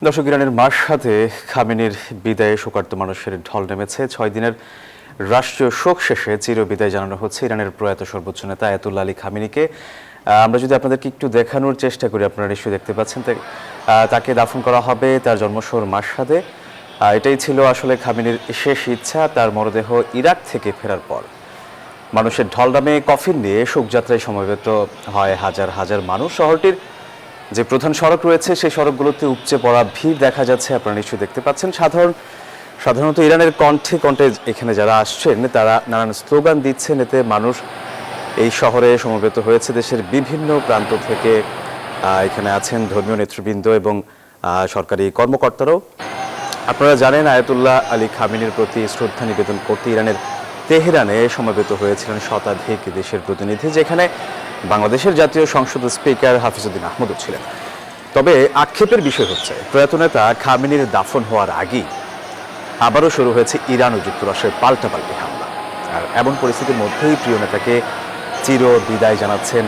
দর্শক, ইরানের মাশহাদে খামেনির বিদায়ে শোকার্ত মানুষের ঢল নেমেছে। ৬ দিনের রাষ্ট্রীয় শোক শেষে চিরবিদায় জানানো হচ্ছে ইরানের প্রয়াত সর্বোচ্চ নেতা আয়াতুল্লাহ আলী খামেনিকে। আমরা যদি আপনাদেরকে একটু দেখানোর চেষ্টা করি, আপনারা নিশ্চয়ই দেখতে পাচ্ছেন তাকে দাফন করা হবে তার জন্মশহর মাশহাদে। এটাই ছিল আসলে খামেনির শেষ ইচ্ছা। তার মরদেহ ইরাক থেকে ফেরার পর মানুষের ঢল নামে কফিন নিয়ে শোকযাত্রায় সমবেত হয় হাজার হাজার মানুষ। শহরটির যে প্রধান সড়ক রয়েছে সেই সড়কগুলোতে উপচে পড়া ভিড় দেখা যাচ্ছে, আপনারা নিশ্চয়ই দেখতে পাচ্ছেন। সাধারণত ইরানের কণ্ঠে কণ্ঠে এখানে যারা আসছেন তারা নানান স্লোগান দিচ্ছেন। এতে মানুষ এই শহরে সমবেত হয়েছে দেশের বিভিন্ন প্রান্ত থেকে। এখানে আছেন ধর্মীয় নেতৃবৃন্দ এবং সরকারি কর্মকর্তারাও। আপনারা জানেন, আয়াতুল্লাহ আলী খামেনির প্রতি শ্রদ্ধা নিবেদন করতে ইরানের তেহরানে সমবেত হয়েছিলেন শতাধিক দেশের প্রতিনিধি, যেখানে বাংলাদেশের জাতীয় সংসদের স্পিকার হাফিজউদ্দিন আহমদও ছিলেন। তবে আক্ষেপের বিষয় হচ্ছে, প্রয়াত নেতা খামেনির দাফন হওয়ার আগেই আবারও শুরু হয়েছে ইরান ও যুক্তরাষ্ট্রের পাল্টাপাল্টি হামলা। আর এমন পরিস্থিতির মধ্যেই প্রিয় নেতাকে চির বিদায় জানাচ্ছেন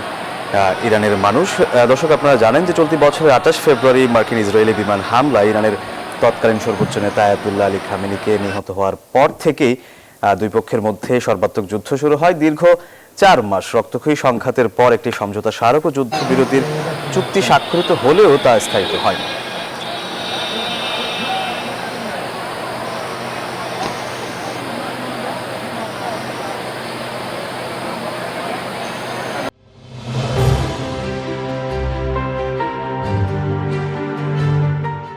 ইরানের মানুষ। দর্শক, আপনারা জানেন যে চলতি বছরের ২৮ ফেব্রুয়ারি মার্কিন ইসরায়েলি বিমান হামলা ইরানের তৎকালীন সর্বোচ্চ নেতা আয়াতুল্লাহ আলী খামেনিকে নিহত হওয়ার পর থেকেই দুই পক্ষের মধ্যে সর্বাত্মক যুদ্ধ শুরু হয়। দীর্ঘ ৪ মাস রক্তক্ষয়ী সংঘাতের পর একটি সমঝোতা স্মারক ও যুদ্ধবিরতির চুক্তি স্বাক্ষরিত হলেও তা স্থায়িত হয়নি।